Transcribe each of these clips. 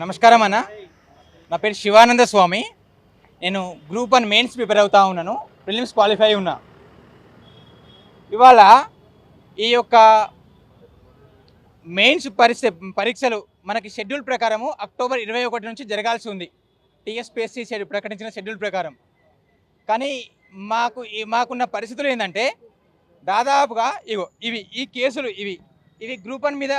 నమస్కారం అన్న. నా పేరు శివానంద స్వామి. నేను గ్రూప్ 1 మెయిన్స్ ప్రిపేర్ అవుతా ఉన్నాను. ప్రిలిమ్స్ క్వాలిఫై ఉన్నా. ఇవాళ ఈ యొక్క మెయిన్స్ పరీక్షలు మనకి షెడ్యూల్ ప్రకారము అక్టోబర్ 21 నుంచి జరగాల్సి ఉంది. టీఎస్పీఎస్సీ ప్రకటించిన షెడ్యూల్ ప్రకారం. కానీ మాకున్న పరిస్థితులు ఏంటంటే దాదాపుగా ఈ కేసులు ఇవి గ్రూప్ 1 మీద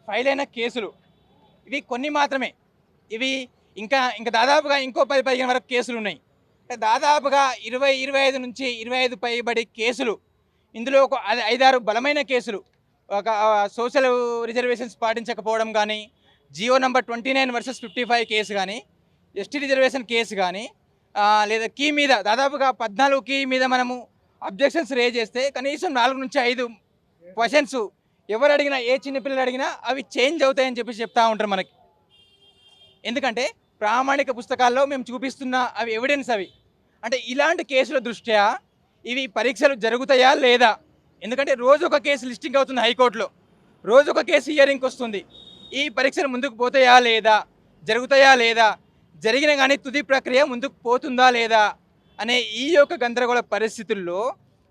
ఫైల్ అయిన కేసులు ఇవి కొన్ని మాత్రమే. ఇవి ఇంకా దాదాపుగా ఇంకో 10-15 వరకు కేసులు ఉన్నాయి. దాదాపుగా 20-25 నుంచి 25 పైబడి కేసులు. ఇందులో ఒక 5-6 బలమైన కేసులు. ఒక సోషల్ రిజర్వేషన్స్ పాటించకపోవడం కానీ, జియో నంబర్ 29 వర్సెస్ 55 కేసు కానీ, ఎస్టీ రిజర్వేషన్ కేసు కానీ, లేదా కీ మీద దాదాపుగా 14 కీ మీద మనము అబ్జెక్షన్స్ రేజ్ చేస్తే కనీసం 4 నుంచి 5 క్వశ్చన్స్ ఎవరు అడిగినా, ఏ చిన్నపిల్లలు అడిగినా అవి చేంజ్ అవుతాయని చెప్తా ఉంటారు మనకి. ఎందుకంటే ప్రామాణిక పుస్తకాల్లో మేము చూపిస్తున్న అవి ఎవిడెన్స్ అవి. అంటే ఇలాంటి కేసుల దృష్ట్యా ఇవి పరీక్షలు జరుగుతాయా లేదా? ఎందుకంటే రోజు ఒక కేసు లిస్టింగ్ అవుతుంది హైకోర్టులో, రోజు ఒక కేసు హియరింగ్కి వస్తుంది. ఈ పరీక్షలు ముందుకు పోతాయా లేదా, జరుగుతాయా లేదా, జరిగిన కానీ తుది ప్రక్రియ ముందుకు పోతుందా లేదా అనే ఈ యొక్క గందరగోళ పరిస్థితుల్లో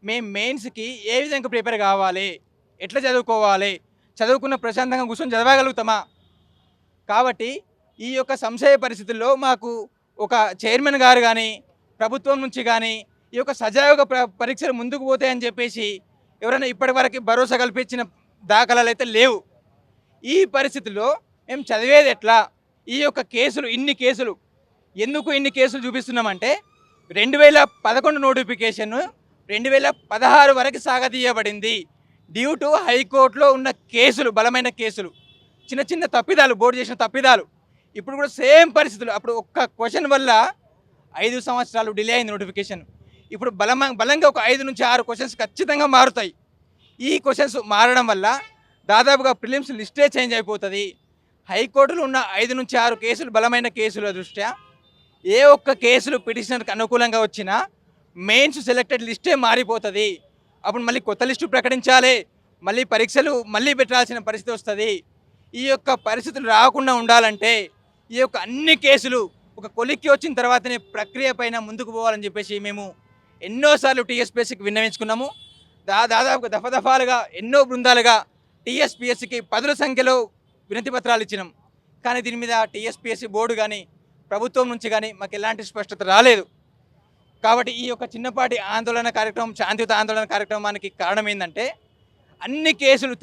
మేము మెయిన్స్కి ఏ విధంగా ప్రిపేర్ కావాలి, ఎట్లా చదువుకోవాలి, చదువుకున్న ప్రశాంతంగా కూర్చొని చదవగలుగుతామా? కాబట్టి ఈ యొక్క సంశయ పరిస్థితుల్లో మాకు ఒక చైర్మన్ గారు కానీ, ప్రభుత్వం నుంచి కానీ ఈ యొక్క సజావుగా పరీక్షలు ముందుకు పోతాయని చెప్పేసి ఎవరైనా ఇప్పటివరకు భరోసా కల్పించిన దాఖలాలు అయితే లేవు. ఈ పరిస్థితుల్లో మేము చదివేది ఎట్లా? ఈ యొక్క కేసులు ఎందుకు ఇన్ని కేసులు చూపిస్తున్నామంటే 2011 నోటిఫికేషన్ 2016 వరకు సాగదీయబడింది. డ్యూ టు హైకోర్టులో ఉన్న కేసులు, బలమైన కేసులు, చిన్న తప్పిదాలు, బోర్డు చేసిన తప్పిదాలు. ఇప్పుడు కూడా సేమ్ పరిస్థితులు. అప్పుడు ఒక్క క్వశ్చన్ వల్ల 5 సంవత్సరాలు డిలే అయింది నోటిఫికేషన్. ఇప్పుడు బలంగా ఒక 5 నుంచి 6 క్వశ్చన్స్ ఖచ్చితంగా మారుతాయి. ఈ క్వశ్చన్స్ మారడం వల్ల దాదాపుగా ప్రిలిమ్స్ లిస్టే చేంజ్ అయిపోతుంది. హైకోర్టులో ఉన్న 5 నుంచి 6 కేసులు బలమైన కేసుల దృష్ట్యా ఏ ఒక్క కేసులు పిటిషనర్కి అనుకూలంగా వచ్చినా మెయిన్స్ సెలెక్టెడ్ లిస్టే మారిపోతుంది. అప్పుడు మళ్ళీ కొత్త లిస్టు ప్రకటించాలి, మళ్ళీ పరీక్షలు పెట్టాల్సిన పరిస్థితి వస్తుంది. ఈ యొక్క పరిస్థితులు రాకుండా ఉండాలంటే ఈ యొక్క అన్ని కేసులు ఒక కొలిక్కి వచ్చిన తర్వాతనే ప్రక్రియ పైన ముందుకు పోవాలని చెప్పేసి మేము ఎన్నోసార్లు టీఎస్పీఎస్సీకి విన్నవించుకున్నాము. దాదాపుగా దఫాలుగా ఎన్నో బృందాలుగా టీఎస్పీఎస్సీకి 10ల సంఖ్యలో వినతి పత్రాలు ఇచ్చినాం. కానీ దీని మీద టీఎస్పీఎస్సీ బోర్డు కానీ, ప్రభుత్వం నుంచి కానీ మాకు ఎలాంటి స్పష్టత రాలేదు. కాబట్టి ఈ యొక్క చిన్నపాటి శాంతియుత ఆందోళన కార్యక్రమానికి కారణం ఏంటంటే అన్ని కేసులు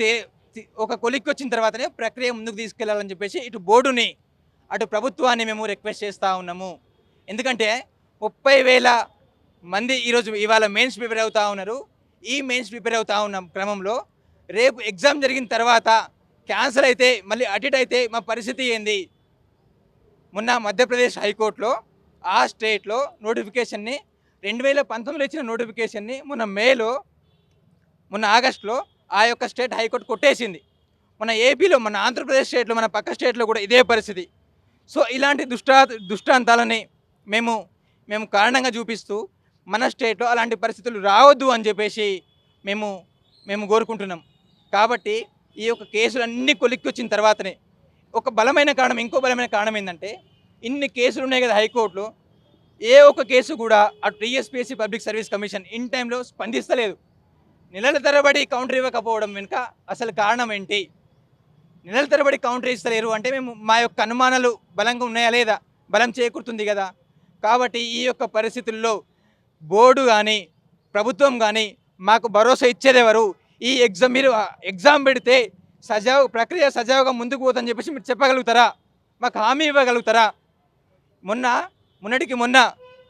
ఒక కొలిక్కి వచ్చిన తర్వాతనే ప్రక్రియ ముందుకు తీసుకెళ్లాలని చెప్పేసి ఇటు బోర్డుని, అటు ప్రభుత్వాన్ని మేము రిక్వెస్ట్ చేస్తూ ఉన్నాము. ఎందుకంటే 30,000 మంది ఇవాళ మెయిన్స్ ప్రిపేర్ అవుతూ ఉన్నారు. ఈ మెయిన్స్ ప్రిపేర్ అవుతూ ఉన్న క్రమంలో రేపు ఎగ్జామ్ జరిగిన తర్వాత క్యాన్సల్ అయితే, మళ్ళీ అటెండ్ అయితే మా పరిస్థితి ఏంది? మొన్న మధ్యప్రదేశ్ హైకోర్టులో ఆ స్టేట్లో నోటిఫికేషన్ని 2019లో ఇచ్చిన నోటిఫికేషన్ని మొన్న ఆగస్టులో ఆ యొక్క స్టేట్ హైకోర్టు కొట్టేసింది. మన ఏపీలో, మన ఆంధ్రప్రదేశ్ స్టేట్లో, మన పక్క స్టేట్లో కూడా ఇదే పరిస్థితి. సో ఇలాంటి దృష్టాంతాలని మేము కారణంగా చూపిస్తూ మన స్టేట్లో అలాంటి పరిస్థితులు రావద్దు అని చెప్పేసి మేము కోరుకుంటున్నాం. కాబట్టి ఈ యొక్క కేసులు అన్నీ కొలిక్కి వచ్చిన తర్వాతనే ఇంకో బలమైన కారణం ఏంటంటే ఇన్ని కేసులు ఉన్నాయి కదా హైకోర్టులో, ఏ ఒక్క కేసు కూడా ఆ TSPSC public service commission in టైంలో స్పందిస్తలేదు. నెలల తరబడి కౌంటర్ ఇవ్వకపోవడం వెనుక అసలు కారణం ఏంటి? నెలల తరబడి కౌంటర్ ఇస్తలేరు అంటే మా యొక్క అనుమానాలు బలంగా ఉన్నాయా లేదా? బలం చేకూరుతుంది కదా. కాబట్టి ఈ యొక్క పరిస్థితుల్లో బోర్డు కానీ, ప్రభుత్వం కానీ మాకు భరోసా ఇచ్చేదెవరు? ఈ మీరు ఎగ్జామ్ పెడితే ప్రక్రియ సజావుగా ముందుకు పోతుందని చెప్పేసి మీరు చెప్పగలుగుతారా? మాకు హామీ ఇవ్వగలుగుతారా? మొన్నటికి మొన్న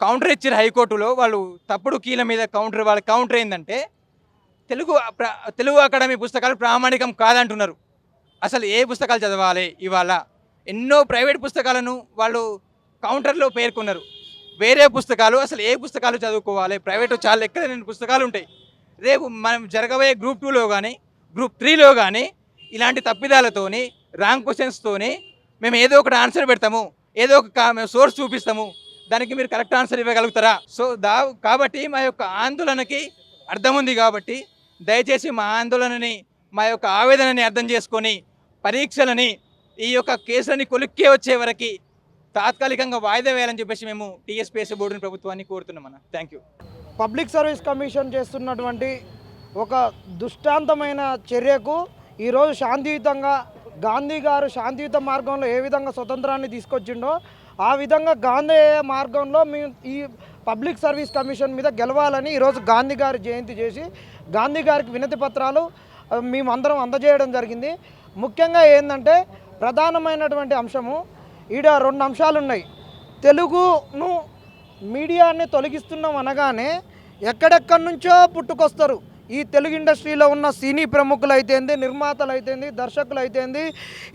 కౌంటర్ ఇచ్చారు హైకోర్టులో. వాళ్ళు తప్పుడు కీల మీద వాళ్ళ కౌంటర్ ఏంటంటే తెలుగు అకాడమీ పుస్తకాలు ప్రామాణికం కాదంటున్నారు. అసలు ఏ పుస్తకాలు చదవాలి? ఇవాళ ఎన్నో ప్రైవేట్ పుస్తకాలను వాళ్ళు కౌంటర్లో పేర్కొన్నారు. వేరే పుస్తకాలు, అసలు ఏ పుస్తకాలు చదువుకోవాలి? ప్రైవేటు చాలా ఎక్కడైనా పుస్తకాలు ఉంటాయి. రేపు మనం జరగబోయే గ్రూప్ 2లో కానీ, గ్రూప్ 3లో కానీ ఇలాంటి తప్పిదాలతోని, రాంగ్ క్వశ్చన్స్తోని మేము ఏదో ఒకటి ఆన్సర్ పెడతాము, ఏదో ఒక సోర్స్ చూపిస్తాము, దానికి మీరు కరెక్ట్ ఆన్సర్ ఇవ్వగలుగుతారా? సో కాబట్టి మా యొక్క ఆందోళనకి అర్థం ఉంది. కాబట్టి దయచేసి మా ఆందోళనని, మా యొక్క ఆవేదనని అర్థం చేసుకొని పరీక్షలని ఈ యొక్క కేసులని కొలిక్కే వచ్చే వరకు తాత్కాలికంగా వాయిదా వేయాలని చెప్పేసి మేము టీఎస్పీఎస్సీ బోర్డుని ప్రభుత్వాన్ని కోరుతున్నాం అన్న. Thank you. Public service commission చేస్తున్నటువంటి ఒక దుష్టాంతమైన చర్యకు ఈరోజు శాంతియుతంగా గాంధీ గారు శాంతియుత మార్గంలో ఏ విధంగా స్వతంత్రాన్ని తీసుకొచ్చిండో ఆ విధంగా గాంధీ మార్గంలో మేము ఈ పబ్లిక్ సర్వీస్ కమిషన్ మీద గెలవాలని ఈరోజు గాంధీ గారి జయంతి చేసి గాంధీ గారికి వినతి పత్రాలు మేమందరం అందజేయడం జరిగింది. ముఖ్యంగా ఏంటంటే ప్రధానమైనటువంటి అంశము ఈడ 2 అంశాలు ఉన్నాయి. తెలుగును మీడియాని తొలగిస్తున్నాం అనగానే ఎక్కడెక్కడి నుంచో పుట్టుకొస్తారు. ఈ తెలుగు ఇండస్ట్రీలో ఉన్న సినీ ప్రముఖులు అయితేంది, నిర్మాతలు అయితేంది, దర్శకులు అయితేంది,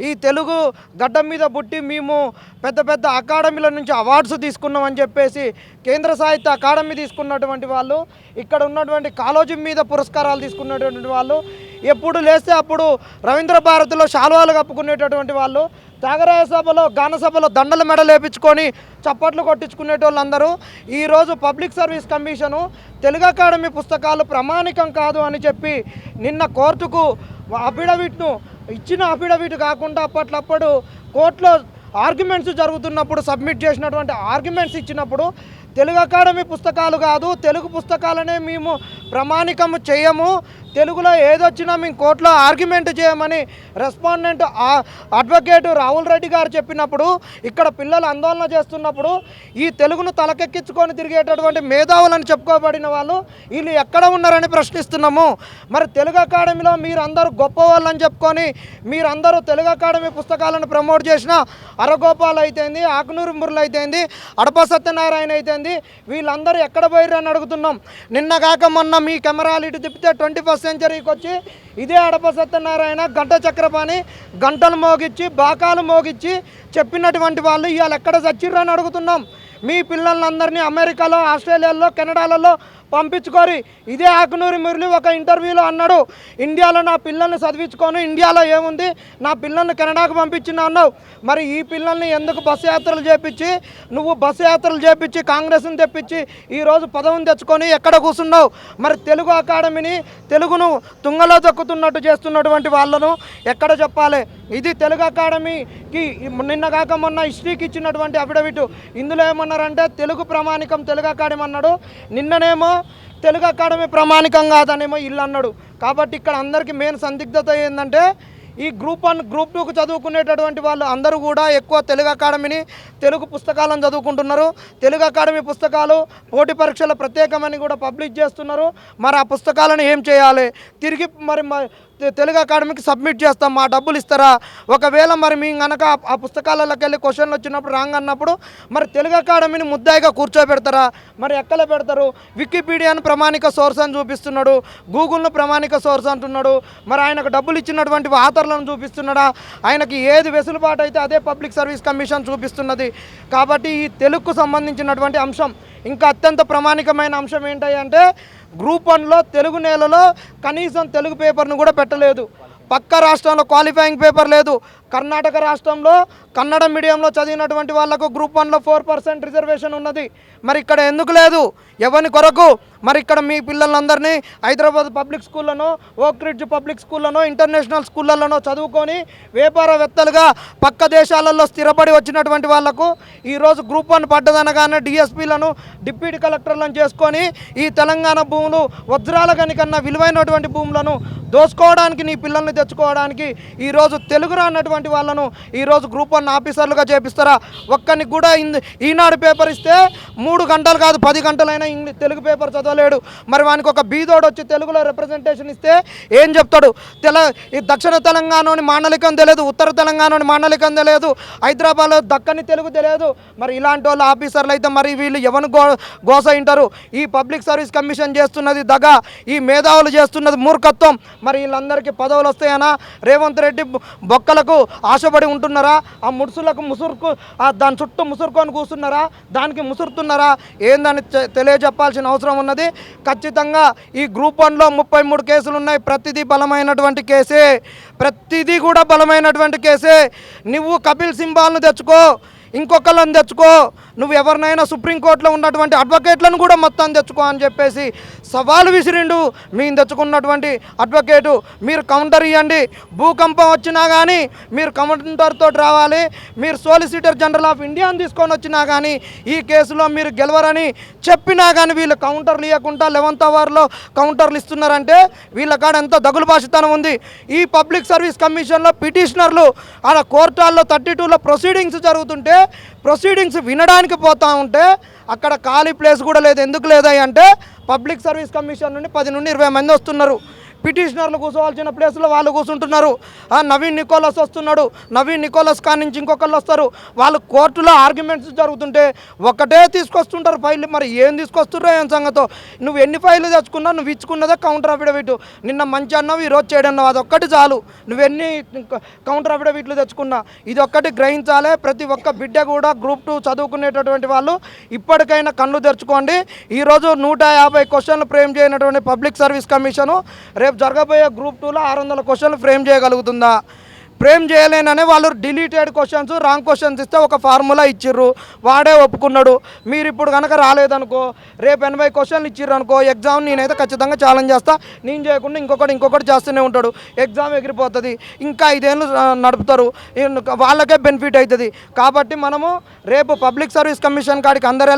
ఈ తెలుగు గడ్డ మీద పుట్టి మేము పెద్ద పెద్ద అకాడమీల నుంచి అవార్డ్స్ తీసుకున్నామని చెప్పేసి కేంద్ర సాహిత్య అకాడమీ తీసుకున్నటువంటి వాళ్ళు, ఇక్కడ ఉన్నటువంటి కాలేజీ మీద పురస్కారాలు తీసుకున్నటువంటి వాళ్ళు, ఎప్పుడు లేస్తే అప్పుడు రవీంద్ర భారతిలో శాలువాలు కప్పుకునేటటువంటి వాళ్ళు, త్యాగరాయ సభలో గాన సభలో దండల మెడలు వేపించుకొని చప్పట్లు కొట్టించుకునేటోళ్ళందరూ ఈరోజు public service commission Telugu academy పుస్తకాలు ప్రామాణికం కాదు అని చెప్పి నిన్న కోర్టుకు అఫిడవిట్ను ఇచ్చిన అఫిడవిట్ కాకుండా అప్పట్లప్పుడు కోర్టులో ఆర్గ్యుమెంట్స్ జరుగుతున్నప్పుడు సబ్మిట్ చేసినటువంటి ఆర్గ్యుమెంట్స్ ఇచ్చినప్పుడు తెలుగు అకాడమీ పుస్తకాలు కాదు, తెలుగు పుస్తకాలనే మేము ప్రామాణికము చేయము, తెలుగులో ఏదొచ్చినా మేము కోర్టులో ఆర్గ్యుమెంట్ చేయమని రెస్పాండెంట్ అడ్వకేట్ రాహుల్ రెడ్డి గారు చెప్పినప్పుడు ఇక్కడ పిల్లలు ఆందోళన చేస్తున్నప్పుడు ఈ తెలుగును తలకెక్కించుకొని తిరిగేటటువంటి మేధావులని చెప్పుకోబడిన వాళ్ళు వీళ్ళు ఎక్కడ ఉన్నారని ప్రశ్నిస్తున్నాము. మరి తెలుగు అకాడమీలో మీరందరూ గొప్పవాళ్ళని చెప్పుకొని మీరందరూ తెలుగు అకాడమీ పుస్తకాలను ప్రమోట్ చేసిన అరగోపాల్ అయితేంది, ఆకునూరు మురళి అయితేంది, అడప సత్యనారాయణ అయితేంది, వీళ్ళందరూ ఎక్కడ పోయిర్రు అని అడుగుతున్నాం. నిన్న కాక మొన్న మీ కెమెరాలు ఇటు తిప్పితే 21st సెంచరీకి వచ్చి ఇదే అడప సత్యనారాయణ గంట చక్రపాణి గంటలు మోగిచ్చి బాకాలు మోగిచ్చి చెప్పినటువంటి వాళ్ళు ఇవాళ ఎక్కడ చచ్చిర్రు అని అడుగుతున్నాం. మీ పిల్లలందరినీ అమెరికాలో, ఆస్ట్రేలియాలో, కెనడాలలో పంపించుకోరి. ఇదే ఆకునూరి మురళి ఒక ఇంటర్వ్యూలో అన్నాడు, ఇండియాలో నా పిల్లల్ని చదివించుకొని ఇండియాలో ఏముంది, నా పిల్లల్ని కెనడాకు పంపించిన అన్నావు. మరి ఈ పిల్లల్ని ఎందుకు బస్సు యాత్రలు చేపించి నువ్వు బస్సు యాత్రలు చేపించి కాంగ్రెస్ని తెప్పించి ఈరోజు పదవిని తెచ్చుకొని ఎక్కడ కూర్చున్నావు? మరి తెలుగు అకాడమీని తెలుగును తుంగలో దొక్కుతున్నట్టు చేస్తున్నటువంటి వాళ్ళను ఎక్కడ చెప్పాలి? ఇది తెలుగు అకాడమీకి నిన్న కాక మొన్న హిస్టరీకి ఇచ్చినటువంటి అఫిడవిట్. ఇందులో ఏమన్నారంటే తెలుగు ప్రామాణికం తెలుగు అకాడమీ అన్నాడు, నిన్ననేమో తెలుగు అకాడమీ ప్రామాణికం కాదనేమో ఇల్లు అన్నాడు. కాబట్టి ఇక్కడ అందరికీ మెయిన్ సందిగ్ధత ఏంటంటే ఈ గ్రూప్ 1 గ్రూప్ 2కు చదువుకునేటటువంటి వాళ్ళు అందరూ కూడా ఎక్కువ తెలుగు అకాడమీని తెలుగు పుస్తకాలను చదువుకుంటున్నారు. తెలుగు అకాడమీ పుస్తకాలు పోటీ పరీక్షల ప్రత్యేకమని కూడా పబ్లిష్ చేస్తున్నారు. మరి ఆ పుస్తకాలను ఏం చేయాలి? తిరిగి మరి తెలుగు అకాడమీకి సబ్మిట్ చేస్తాం, మా డబ్బులు ఇస్తారా? ఒకవేళ మరి మేము కనుక ఆ పుస్తకాలలోకి వెళ్ళి క్వశ్చన్లు వచ్చినప్పుడు రాంగ్ అన్నప్పుడు మరి తెలుగు అకాడమీని ముద్దాయిగా కూర్చోబెడతారా? మరి ఎక్కడ పెడతారు? వికీపీడియాను ప్రామాణిక సోర్స్ అని చూపిస్తున్నాడు, గూగుల్ను ప్రామాణిక సోర్స్ అంటున్నాడు. మరి ఆయనకు డబ్బులు ఇచ్చినటువంటి ఆథర్లను చూపిస్తున్నాడా? ఆయనకి ఏది వెసులుబాటు అయితే అదే పబ్లిక్ సర్వీస్ కమిషన్ చూపిస్తున్నది. కాబట్టి ఈ తెలుగుకు సంబంధించినటువంటి అంశం ఇంకా అత్యంత ప్రామాణికమైన అంశం ఏంటంటే గ్రూప్ 1లో తెలుగు నేలలో కనీసం తెలుగు పేపర్ను కూడా పెట్టలేదు. పక్క రాష్ట్రంలో క్వాలిఫైయింగ్ పేపర్ లేదు. కర్ణాటక రాష్ట్రంలో కన్నడ మీడియంలో చదివినటువంటి వాళ్ళకు గ్రూప్ 1లో 4% రిజర్వేషన్ ఉన్నది. మరి ఇక్కడ ఎందుకు లేదు? ఎవరి కొరకు? మరి ఇక్కడ మీ పిల్లలందరినీ హైదరాబాద్ పబ్లిక్ స్కూళ్ళనో, ఓక్ రిడ్జ్ పబ్లిక్ స్కూళ్ళనో, ఇంటర్నేషనల్ స్కూళ్ళలోనో చదువుకొని వ్యాపారవేత్తలుగా పక్క దేశాలలో స్థిరపడి వచ్చినటువంటి వాళ్లకు ఈరోజు గ్రూప్ 1 పడ్డదనగానే డిఎస్పీలను, డిప్యూటీ కలెక్టర్లను చేసుకొని ఈ తెలంగాణ భూములు వజ్రాల కన్నా విలువైనటువంటి భూములను దోచుకోవడానికి నీ పిల్లల్ని తెచ్చుకోవడానికి ఈరోజు తెలుగు రానటువంటి వాళ్ళను ఈరోజు గ్రూప్ 1 ఆఫీసర్లుగా చేపిస్తారా? ఒక్కరికి కూడా ఈనాడు పేపర్ ఇస్తే 3 గంటలు కాదు 10 గంటలైనా తెలుగు పేపర్ చదవలేడు. మరి వానికి ఒక బీదోడు వచ్చి తెలుగులో రిప్రజెంటేషన్ ఇస్తే ఏం చెప్తాడు? ఈ దక్షిణ తెలంగాణలోని మాండలికం తెలియదు, ఉత్తర తెలంగాణలోని మాండలికం తెలియదు, హైదరాబాద్లో దక్కని తెలుగు తెలియదు. మరి ఇలాంటి వాళ్ళు ఆఫీసర్లు అయితే మరి వీళ్ళు ఎవరిని గోస ఇంటారు? ఈ పబ్లిక్ సర్వీస్ కమిషన్ చేస్తున్నది దగా, ఈ మేధావులు చేస్తున్నది మూర్ఖత్వం. మరి వీళ్ళందరికీ పదవులు వస్తాయనా? రేవంత్ రెడ్డి బొక్కలకు ఆశపడి ఉంటున్నారా? ఆ ముడుసులకు ముసురుకు దాని చుట్టూ ముసురుకొని కూర్చున్నారా? దానికి ముసురుతున్నారా? ఏందని తెలియజెప్పాల్సిన అవసరం ఉన్నది. ఖచ్చితంగా ఈ గ్రూప్ 1లో 33 కేసులు ఉన్నాయి. ప్రతిదీ బలమైనటువంటి కేసే, ప్రతిదీ కూడా బలమైనటువంటి కేసే. నువ్వు కపిల్ సింబాల్ను తెచ్చుకో, ఇంకొకళ్ళని తెచ్చుకో, నువ్వు ఎవరినైనా సుప్రీంకోర్టులో ఉన్నటువంటి అడ్వకేట్లను కూడా మొత్తం తెచ్చుకో అని చెప్పేసి సవాలు విసిరిండు. మేము తెచ్చుకున్నటువంటి అడ్వకేటు, మీరు కౌంటర్ ఇవ్వండి, భూకంపం వచ్చినా కానీ మీరు కౌంటర్తో రావాలి, మీరు సోలిసిటర్ జనరల్ ఆఫ్ ఇండియాని తీసుకొని వచ్చినా కానీ ఈ కేసులో మీరు గెలవరని చెప్పినా కానీ వీళ్ళు కౌంటర్లు ఇవ్వకుండా 11th అవర్లో కౌంటర్లు ఇస్తున్నారంటే వీళ్ళ కాడ ఎంత దగులు భాషతనం ఉంది. ఈ పబ్లిక్ సర్వీస్ కమిషన్లో పిటిషనర్లు ఆడ కోర్టాల్లో 32లో ప్రొసీడింగ్స్ జరుగుతుంటే ప్రొసీడింగ్స్ వినడానికి పోతా ఉంటే అక్కడ ఖాళీ ప్లేస్ కూడా లేదు. ఎందుకు లేదాయి అంటే పబ్లిక్ సర్వీస్ కమిషన్ నుండి 10 నుండి 20 మంది వస్తున్నారు. పిటిషనర్లు కూర్చోవాల్సిన ప్లేస్లో వాళ్ళు కూర్చుంటున్నారు. నవీన్ నికోలస్ వస్తున్నాడు, నవీన్ నికోలస్ కాడి నుంచి ఇంకొకళ్ళు వస్తారు. వాళ్ళు కోర్టులో ఆర్గ్యుమెంట్స్ జరుగుతుంటే ఒకటే తీసుకొస్తుంటారు ఫైళ్ళు. మరి ఏం తీసుకొస్తున్నారో ఏం సంగతో. నువ్వు ఎన్ని ఫైళ్ళు తెచ్చుకున్నా నువ్వు ఇచ్చుకున్నదే కౌంటర్ అఫిడవిట్. నిన్న మంచి అన్నావు, ఈరోజు చేయడన్నావు, అదొక్కటి చాలు. నువ్వెన్ని కౌంటర్ అఫిడవిట్లు తెచ్చుకున్నా ఇది ఒక్కటి గ్రహించాలి. ప్రతి ఒక్క బిడ్డ కూడా గ్రూప్ 2 చదువుకునేటటువంటి వాళ్ళు ఇప్పటికైనా కళ్ళు తెరుచుకోండి. ఈరోజు 150 క్వశ్చన్లు ఫ్రేమ్ చేయనటువంటి పబ్లిక్ సర్వీస్ కమిషను రేపు జరగబోయే గ్రూప్ 2లో 600 క్వశ్చన్లు ఫ్రేమ్ చేయగలుగుతుందా? ఫ్రేమ్ చేయలేననే వాళ్ళు డిలీటెడ్ క్వశ్చన్స్, రాంగ్ క్వశ్చన్స్ ఇస్తే ఒక ఫార్ములా ఇచ్చిర్రు, వాడే ఒప్పుకున్నాడు. మీరు ఇప్పుడు కనుక రాలేదనుకో, రేపు 80 క్వశ్చన్లు ఇచ్చిర్రు అనుకో, ఎగ్జామ్ నేనైతే ఖచ్చితంగా ఛాలెంజ్ చేస్తా. నేను చేయకుండా ఇంకొకటి చేస్తూనే ఉంటాడు, ఎగ్జామ్ ఎగిరిపోతుంది. ఇంకా 5 ఏళ్ళు నడుపుతారు, వాళ్ళకే బెనిఫిట్ అవుతుంది. కాబట్టి మనము రేపు పబ్లిక్ సర్వీస్ కమిషన్ కాడికి అందరు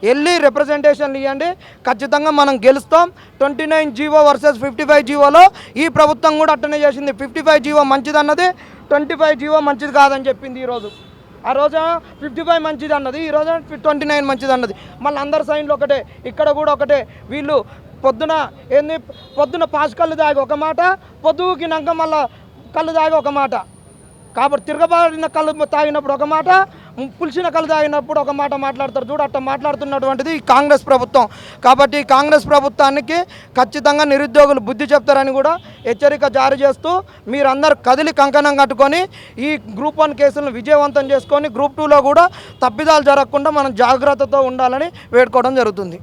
వెళ్ళి రిప్రజెంటేషన్లు ఇవ్వండి. ఖచ్చితంగా మనం గెలుస్తాం. 29 జీవో వర్సెస్ 55 జీవోలో ఈ ప్రభుత్వం కూడా అట్టనే చేసింది. 55 జీవో మంచిది అన్నది, 25 జీవో మంచిది కాదని చెప్పింది. ఈరోజు ఆ రోజు 55 మంచిది అన్నది, ఈరోజు 29 మంచిది అన్నది. మళ్ళీ అందరి సైన్లు ఒకటే, ఇక్కడ కూడా ఒకటే. వీళ్ళు పొద్దున పాస్ కళ్ళు దాగి ఒక మాట, పొద్దుకినాక మళ్ళీ కళ్ళు దాగి ఒక మాట. కాబట్టి తిరగబారిన కళ్ళు తాగినప్పుడు ఒక మాట, పులిసిన కళ్ళు తాగినప్పుడు ఒక మాట మాట్లాడతారు. చూడు అట్లా మాట్లాడుతున్నటువంటిది ఈ కాంగ్రెస్ ప్రభుత్వం. కాబట్టి ఈ కాంగ్రెస్ ప్రభుత్వానికి ఖచ్చితంగా నిరుద్యోగులు బుద్ధి చెప్తారని కూడా హెచ్చరిక జారీ చేస్తూ మీరందరూ కదిలి కంకణం కట్టుకొని ఈ గ్రూప్ 1 కేసులను విజయవంతం చేసుకొని గ్రూప్ 2లో కూడా తప్పిదాలు జరగకుండా మనం జాగ్రత్తతో ఉండాలని వేడుకోవడం జరుగుతుంది.